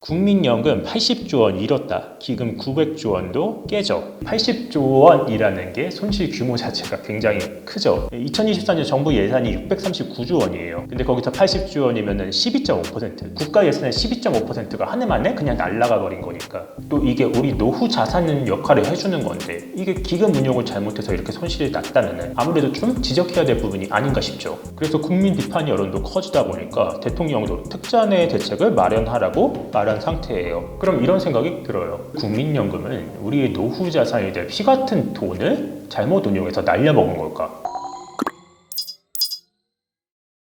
국민연금 80조 원 잃었다. 기금 900조 원도 깨져. 80조 원이라는 게 손실 규모 자체가 굉장히 크죠. 2024년 정부 예산이 639조 원이에요. 근데 거기서 80조 원이면 12.5%, 국가 예산의 12.5%가 한 해 만에 그냥 날아가 버린 거니까. 또 이게 우리 노후 자산 역할을 해주는 건데 이게 기금 운용을 잘못해서 이렇게 손실이 났다면 아무래도 좀 지적해야 될 부분이 아닌가 싶죠. 그래서 국민 비판 여론도 커지다 보니까 대통령도 특단의 대책을 마련하라고 말한 상태예요. 그럼 이런 생각이 들어요. 국민연금은 우리의 노후 자산이 될 피 같은 돈을 잘못 운용해서 날려먹은 걸까?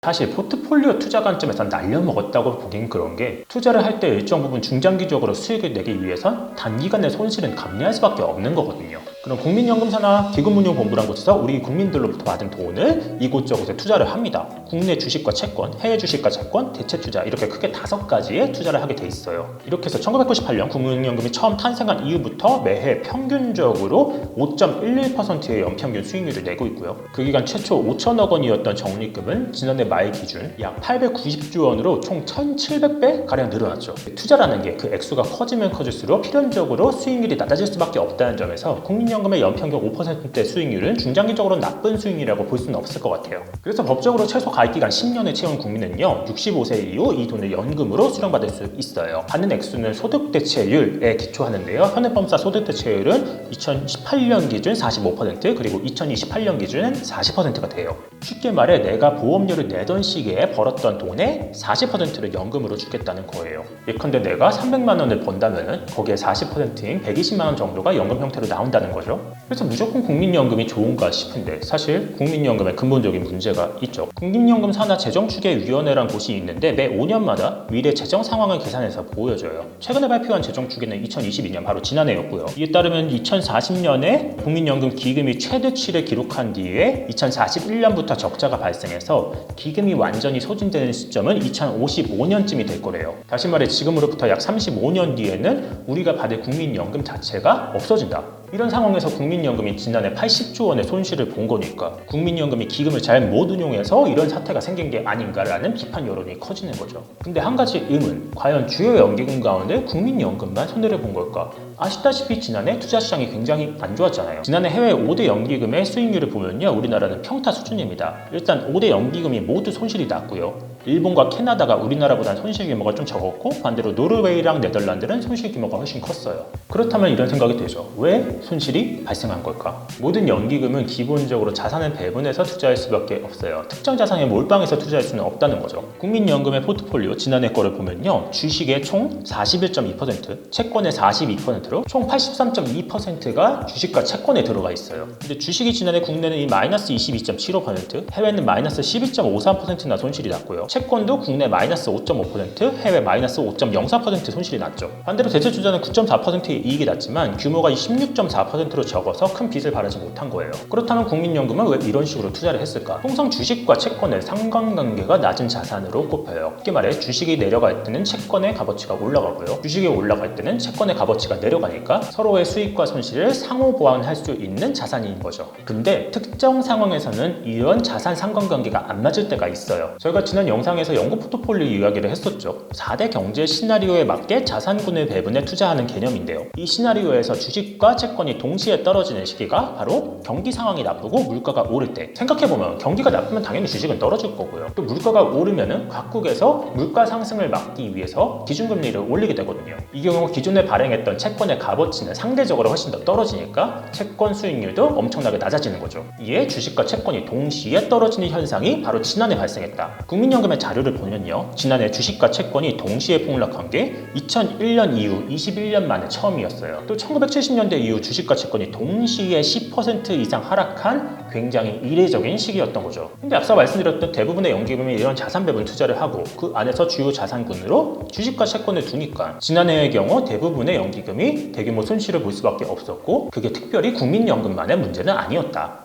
사실 포트폴리오 투자 관점에서 날려먹었다고 보긴 그런 게, 투자를 할 때 일정 부분 중장기적으로 수익을 내기 위해선 단기간의 손실은 감내할 수밖에 없는 거거든요. 그럼 국민연금사나 기금운용본부란 곳에서 우리 국민들로부터 받은 돈을 이곳저곳에 투자를 합니다. 국내 주식과 채권, 해외 주식과 채권, 대체 투자, 이렇게 크게 5가지의 투자를 하게 돼 있어요. 이렇게 해서 1998년 국민연금이 처음 탄생한 이후부터 매해 평균적으로 5.11%의 연평균 수익률을 내고 있고요. 그 기간 최초 5천억 원이었던 적립금은 지난해 말 기준 약 890조 원으로 총 1,700배 가량 늘어났죠. 투자라는 게 그 액수가 커지면 커질수록 필연적으로 수익률이 낮아질 수밖에 없다는 점에서 국민연금의 연평균 5%대 수익률은 중장기적으로 나쁜 수익률이라고 볼 수는 없을 것 같아요. 그래서 법적으로 최소 가입기간 10년을 채운 국민은요, 65세 이후 이 돈을 연금으로 수령받을 수 있어요. 받는 액수는 소득대체율에 기초하는데요, 현행법상 소득대체율은 2018년 기준 45%, 그리고 2028년 기준은 40%가 돼요. 쉽게 말해 내가 보험료를 내던 시기에 벌었던 돈의 40%를 연금으로 주겠다는 거예요. 예컨대 내가 300만 원을 번다면 거기에 40%인 120만 원 정도가 연금 형태로 나온다는 거죠. 그래서 무조건 국민연금이 좋은가 싶은데 사실 국민연금에 근본적인 문제가 있죠. 국민연금 산하 재정추계위원회란 곳이 있는데 매 5년마다 미래 재정 상황을 계산해서 보여줘요. 최근에 발표한 재정추계는 2022년 바로 지난해였고요. 이에 따르면 2040년에 국민연금 기금이 최대치를 기록한 뒤에 2041년부터 적자가 발생해서 기금이 완전히 소진되는 시점은 2055년쯤이 될 거래요. 다시 말해 지금으로부터 약 35년 뒤에는 우리가 받을 국민연금 자체가 없어진다. 이런 상황에서 국민연금이 지난해 80조 원의 손실을 본 거니까 국민연금이 기금을 잘 못 운용해서 이런 사태가 생긴 게 아닌가라는 비판 여론이 커지는 거죠. 근데 한 가지 의문, 과연 주요 연기금 가운데 국민연금만 손해를 본 걸까? 아시다시피 지난해 투자시장이 굉장히 안 좋았잖아요. 지난해 해외 5대 연기금의 수익률을 보면요, 우리나라는 평타 수준입니다. 일단 5대 연기금이 모두 손실이 났고요. 일본과 캐나다가 우리나라보다 손실 규모가 좀 적었고 반대로 노르웨이랑 네덜란드는 손실 규모가 훨씬 컸어요. 그렇다면 이런 생각이 되죠. 왜 손실이 발생한 걸까? 모든 연기금은 기본적으로 자산을 배분해서 투자할 수밖에 없어요. 특정 자산에 몰빵해서 투자할 수는 없다는 거죠. 국민연금의 포트폴리오 지난해 거를 보면요, 주식의 총 41.2%, 채권의 42%로 총 83.2%가 주식과 채권에 들어가 있어요. 근데 주식이 지난해 국내는 마이너스 22.75%, 해외는 마이너스 12.53%나 손실이 났고요. 채권도 국내 마이너스 5.5%, 해외 마이너스 5.04% 손실이 났죠. 반대로 대체 투자는 9.4%의 이익이 났지만 규모가 16.4%로 적어서 큰 빚을 바라지 못한 거예요. 그렇다면 국민연금은 왜 이런 식으로 투자를 했을까? 통상 주식과 채권의 상관관계가 낮은 자산으로 꼽혀요. 쉽게 말해 주식이 내려갈 때는 채권의 값어치가 올라가고요, 주식이 올라갈 때는 채권의 값어치가 내려가니까 서로의 수익과 손실을 상호 보완할 수 있는 자산인 거죠. 근데 특정 상황에서는 이런 자산 상관관계가 안 맞을 때가 있어요. 저희가 지난 영상에서 연금 포트폴리오 이야기를 했었죠. 4대 경제 시나리오에 맞게 자산군을 배분해 투자하는 개념인데요. 이 시나리오에서 주식과 채권이 동시에 떨어지는 시기가 바로 경기 상황이 나쁘고 물가가 오를 때. 생각해보면 경기가 나쁘면 당연히 주식은 떨어질 거고요. 또 물가가 오르면 각국에서 물가 상승을 막기 위해서 기준금리를 올리게 되거든요. 이 경우 기존에 발행했던 채권의 값어치는 상대적으로 훨씬 더 떨어지니까 채권 수익률도 엄청나게 낮아지는 거죠. 이에 주식과 채권이 동시에 떨어지는 현상이 바로 지난해 발생했다. 국민연금의 자료를 보면요, 지난해 주식과 채권이 동시에 폭락한 게 2001년 이후 21년 만에 처음이었어요. 또 1970년대 이후 주식과 채권이 동시에 10% 이상 하락한 굉장히 이례적인 시기였던 거죠. 근데 앞서 말씀드렸던 대부분의 연기금이 이런 자산 배분 투자를 하고 그 안에서 주요 자산군으로 주식과 채권을 두니까 지난해의 경우 대부분의 연기금이 대규모 손실을 볼 수밖에 없었고, 그게 특별히 국민연금만의 문제는 아니었다.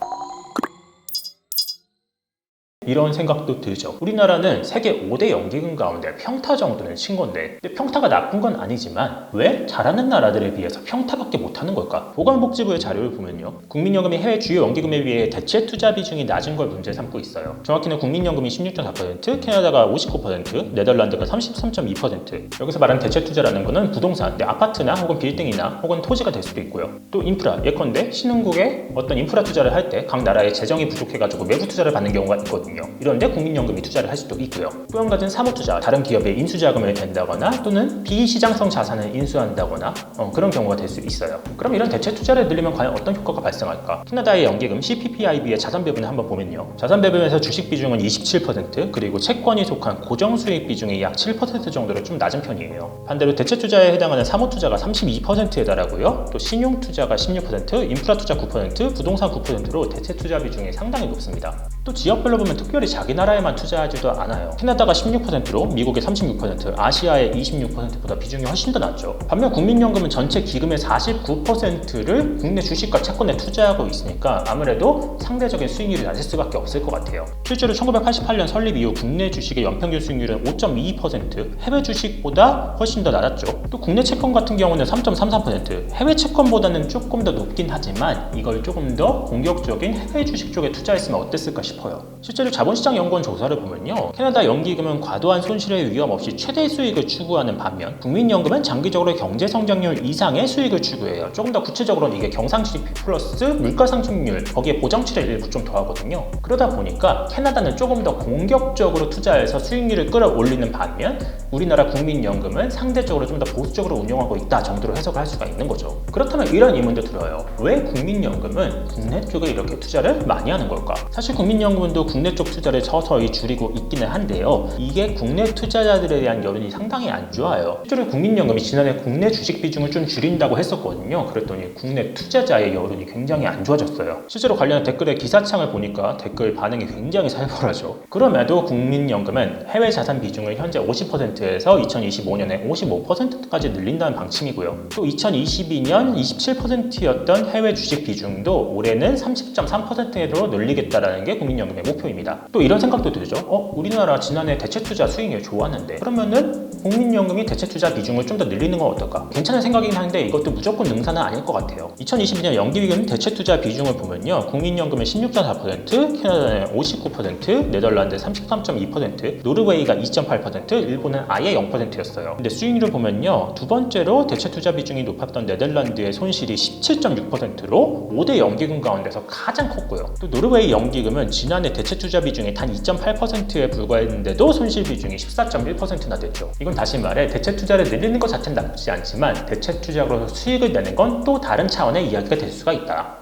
이런 생각도 들죠. 우리나라는 세계 5대 연기금 가운데 평타 정도는 친 건데, 근데 평타가 나쁜 건 아니지만 왜 잘하는 나라들에 비해서 평타밖에 못하는 걸까? 보건복지부의 자료를 보면요, 국민연금이 해외 주요 연기금에 비해 대체 투자 비중이 낮은 걸 문제 삼고 있어요. 정확히는 국민연금이 16.4%, 캐나다가 59%, 네덜란드가 33.2%. 여기서 말하는 대체 투자라는 거는 부동산, 아파트나 혹은 빌딩이나 혹은 토지가 될 수도 있고요. 또 인프라, 예컨대 신흥국에 어떤 인프라 투자를 할 때 각 나라의 재정이 부족해가지고 외부 투자를 받는 경우가 있거든요. 이런데 국민연금이 투자를 할 수도 있고요. 또 한 가지는 사모투자, 다른 기업의 인수자금을 댄다거나 또는 비시장성 자산을 인수한다거나 그런 경우가 될 수 있어요. 그럼 이런 대체 투자를 늘리면 과연 어떤 효과가 발생할까? 캐나다의 연기금 CPPIB의 자산 배분을 한번 보면요, 자산 배분에서 주식 비중은 27%, 그리고 채권이 속한 고정수익 비중이 약 7% 정도로 좀 낮은 편이에요. 반대로 대체 투자에 해당하는 사모투자가 32%에 달하고요, 또 신용투자가 16%, 인프라투자 9%, 부동산 9%로 대체 투자 비중이 상당히 높습니다. 또 지역별로 보면 특별히 자기 나라에만 투자하지도 않아요. 캐나다가 16%로 미국의 36%, 아시아의 26%보다 비중이 훨씬 더 낮죠. 반면 국민연금은 전체 기금의 49%를 국내 주식과 채권에 투자하고 있으니까 아무래도 상대적인 수익률이 낮을 수밖에 없을 것 같아요. 실제로 1988년 설립 이후 국내 주식의 연평균 수익률은 5.22%, 해외 주식보다 훨씬 더 낮았죠. 또 국내 채권 같은 경우는 3.33%, 해외 채권보다는 조금 더 높긴 하지만 이걸 조금 더 공격적인 해외 주식 쪽에 투자했으면 어땠을까 싶어요. 실제로 자본시장연구원 조사를 보면요, 캐나다 연기금은 과도한 손실의 위험 없이 최대 수익을 추구하는 반면 국민연금은 장기적으로 경제 성장률 이상의 수익을 추구해요. 조금 더 구체적으로는 이게 경상 GDP 플러스 물가상승률, 거기에 보장치를 일부 좀 더하거든요. 그러다 보니까 캐나다는 조금 더 공격적으로 투자해서 수익률을 끌어올리는 반면 우리나라 국민연금은 상대적으로 좀 더 보수적으로 운영하고 있다 정도로 해석할 수가 있는 거죠. 그렇다면 이런 의문도 들어요. 왜 국민연금은 국내 쪽에 이렇게 투자를 많이 하는 걸까? 사실 국민연금도 국내 쪽 투자를 서서히 줄이고 있기는 한데요, 이게 국내 투자자들에 대한 여론이 상당히 안 좋아요. 실제로 국민연금이 지난해 국내 주식 비중을 좀 줄인다고 했었거든요. 그랬더니 국내 투자자의 여론이 굉장히 안 좋아졌어요. 실제로 관련 댓글의 기사창을 보니까 댓글 반응이 굉장히 살벌하죠. 그럼에도 국민연금은 해외 자산 비중을 현재 50%에서 2025년에 55%까지 늘린다는 방침이고요. 또 2022년 27%였던 해외 주식 비중도 올해는 30.3%로 늘리겠다라는 게 국민연금의 목표입니다. 또 이런 생각도 들죠. 우리나라 지난해 대체 투자 수익률 좋았는데 그러면은 국민연금이 대체 투자 비중을 좀 더 늘리는 건 어떨까? 괜찮은 생각이긴 한데 이것도 무조건 능사는 아닐 것 같아요. 2022년 연기금 대체 투자 비중을 보면요, 국민연금은 16.4%, 캐나다는 59%, 네덜란드 33.2%, 노르웨이가 2.8%, 일본은 아예 0%였어요. 근데 수익률을 보면요, 두 번째로 대체 투자 비중이 높았던 네덜란드의 손실이 17.6%로 5대 연기금 가운데서 가장 컸고요. 또 노르웨이 연기금은 지난해 대체 투자 비중이 단 2.8%에 불과했는데도 손실 비중이 14.1%나 됐죠. 이건 다시 말해 대체 투자를 늘리는 것 자체는 나쁘지 않지만 대체 투자로 수익을 내는 건 또 다른 차원의 이야기가 될 수가 있다.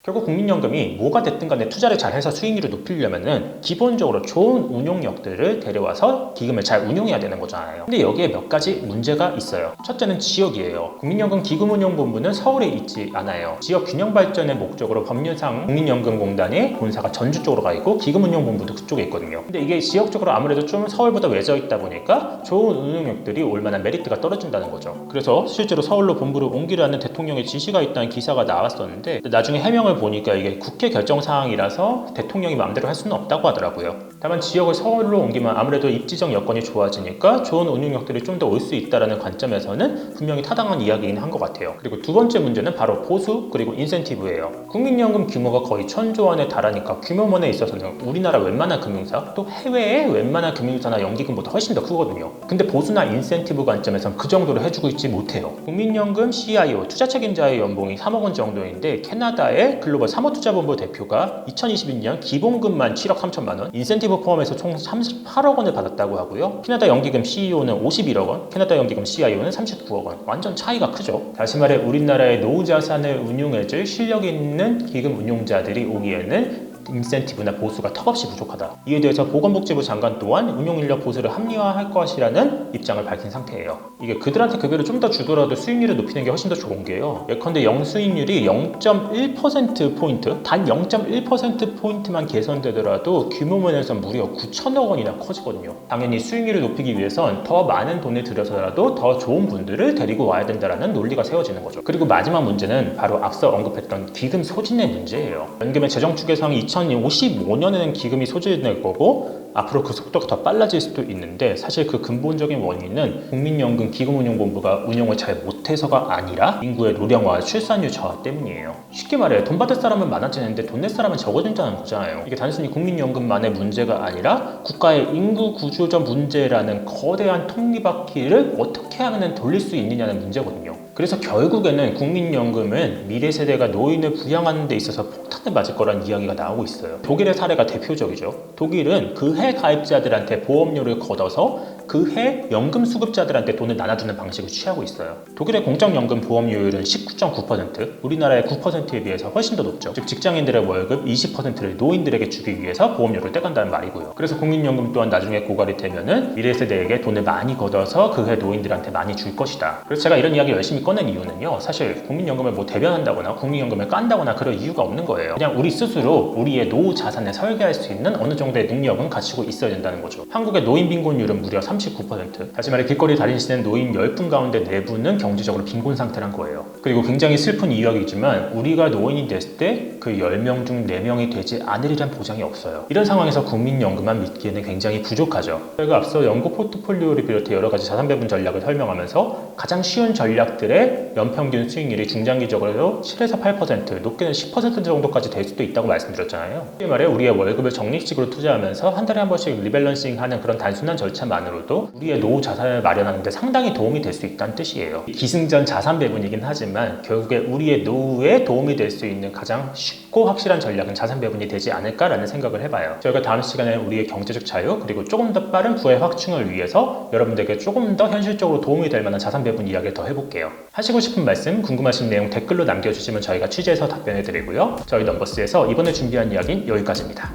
결국 국민연금이 뭐가 됐든 간에 투자를 잘해서 수익률을 높이려면은 기본적으로 좋은 운용력들을 데려와서 기금을 잘 운용해야 되는 거잖아요. 근데 여기에 몇 가지 문제가 있어요. 첫째는 지역이에요. 국민연금 기금운용본부는 서울에 있지 않아요. 지역 균형 발전의 목적으로 법률상 국민연금공단의 본사가 전주 쪽으로 가 있고 기금운용본부도 그쪽에 있거든요. 근데 이게 지역적으로 아무래도 좀 서울보다 외져 있다 보니까 좋은 운용력들이 올 만한 메리트가 떨어진다는 거죠. 그래서 실제로 서울로 본부를 옮기라는 대통령의 지시가 있다는 기사가 나왔었는데 나중에 해명을 보니까 이게 국회 결정 사항이라서 대통령이 마음대로 할 수는 없다고 하더라고요. 다만 지역을 서울로 옮기면 아무래도 입지적 여건이 좋아지니까 좋은 운용력들이 좀 더 올 수 있다는 관점에서는 분명히 타당한 이야기긴 한 것 같아요. 그리고 두 번째 문제는 바로 보수 그리고 인센티브예요. 국민연금 규모가 거의 1,000조 원에 달하니까 규모면에 있어서는 우리나라 웬만한 금융사 또 해외의 웬만한 금융사나 연기금보다 훨씬 더 크거든요. 근데 보수나 인센티브 관점에서는 그 정도로 해주고 있지 못해요. 국민연금 CIO 투자책임자의 연봉이 3억 원 정도인데 캐나다의 글로벌 사모투자본부 대표가 2022년 기본금만 7억 3천만 원, 인센티브 포함해서 총 38억 원을 받았다고 하고요. 캐나다 연기금 CEO는 51억 원, 캐나다 연기금 CIO는 39억 원. 완전 차이가 크죠. 다시 말해 우리나라의 노후 자산을 운용해줄 실력 있는 기금 운용자들이 오기에는 인센티브나 보수가 턱없이 부족하다. 이에 대해서 보건복지부 장관 또한 운용인력 보수를 합리화할 것이라는 입장을 밝힌 상태예요. 이게 그들한테 급여를 좀 더 주더라도 수익률을 높이는 게 훨씬 더 좋은 게요. 예컨대 영수익률이 0.1%포인트, 단 0.1%포인트만 개선되더라도 규모 면에서 무려 9천억 원이나 커지거든요. 당연히 수익률을 높이기 위해선 더 많은 돈을 들여서라도 더 좋은 분들을 데리고 와야 된다는 논리가 세워지는 거죠. 그리고 마지막 문제는 바로 앞서 언급했던 기금 소진의 문제예요. 연금의 재정축 예상이 2055년에는 기금이 소진될 거고 앞으로 그 속도가 더 빨라질 수도 있는데 사실 그 근본적인 원인은 국민연금 기금운용본부가 운용을 잘 못해서가 아니라 인구의 노령화와 출산율 저하 때문이에요. 쉽게 말해 돈 받을 사람은 많아지는데 돈 낼 사람은 적어진다는 거잖아요. 이게 단순히 국민연금만의 문제가 아니라 국가의 인구 구조적 문제라는 거대한 톱니바퀴를 어떻게 하면 돌릴 수 있느냐는 문제거든요. 그래서 결국에는 국민연금은 미래 세대가 노인을 부양하는 데 있어서 폭탄을 맞을 거란 이야기가 나오고 있어요. 독일의 사례가 대표적이죠. 독일은 그 해 가입자들한테 보험료를 걷어서 그 해 연금 수급자들한테 돈을 나눠주는 방식을 취하고 있어요. 독일의 공적연금 보험료율은 19.9%, 우리나라의 9%에 비해서 훨씬 더 높죠. 즉 직장인들의 월급 20%를 노인들에게 주기 위해서 보험료를 떼간다는 말이고요. 그래서 국민연금 또한 나중에 고갈이 되면은 미래 세대에게 돈을 많이 걷어서 그 해 노인들한테 많이 줄 것이다. 그래서 제가 이런 이야기 열심히 꺼낸 이유는요. 사실 국민연금을 뭐 대변한다거나 국민연금을 깐다거나 그럴 이유가 없는 거예요. 그냥 우리 스스로 우리의 노후 자산을 설계할 수 있는 어느 정도의 능력은 갖추고 있어야 된다는 거죠. 한국의 노인 빈곤율은 무려 39%. 다시 말해 길거리 다니시는 노인 10분 가운데 4분은 경제적으로 빈곤 상태란 거예요. 그리고 굉장히 슬픈 이야기지만 우리가 노인이 됐을 때 그 10명 중 4명이 되지 않으리란 보장이 없어요. 이런 상황에서 국민연금만 믿기에는 굉장히 부족하죠. 저희가 앞서 연구 포트폴리오를 비롯해 여러 가지 자산 배분 전략을 설명하면서 가장 쉬운 전략들의 연평균 수익률이 중장기적으로 7에서 8%, 높게는 10% 정도까지 될 수도 있다고 말씀드렸잖아요. 쉽게 말해 우리의 월급을 적립식으로 투자하면서 한 달에 한 번씩 리밸런싱하는 그런 단순한 절차만으로도 우리의 노후 자산을 마련하는 데 상당히 도움이 될 수 있다는 뜻이에요. 기승전 자산 배분이긴 하지만 결국에 우리의 노후에 도움이 될 수 있는 가장 쉽고 확실한 전략은 자산 배분이 되지 않을까라는 생각을 해봐요. 저희가 다음 시간에 우리의 경제적 자유 그리고 조금 더 빠른 부의 확충을 위해서 여러분들에게 조금 더 현실적으로 도움이 될 만한 자산 배분 이야기를 더 해볼게요. 하시고 싶은 말씀, 궁금하신 내용 댓글로 남겨주시면 저희가 취재해서 답변해드리고요. 저희 넘버스에서 이번에 준비한 이야기는 여기까지입니다.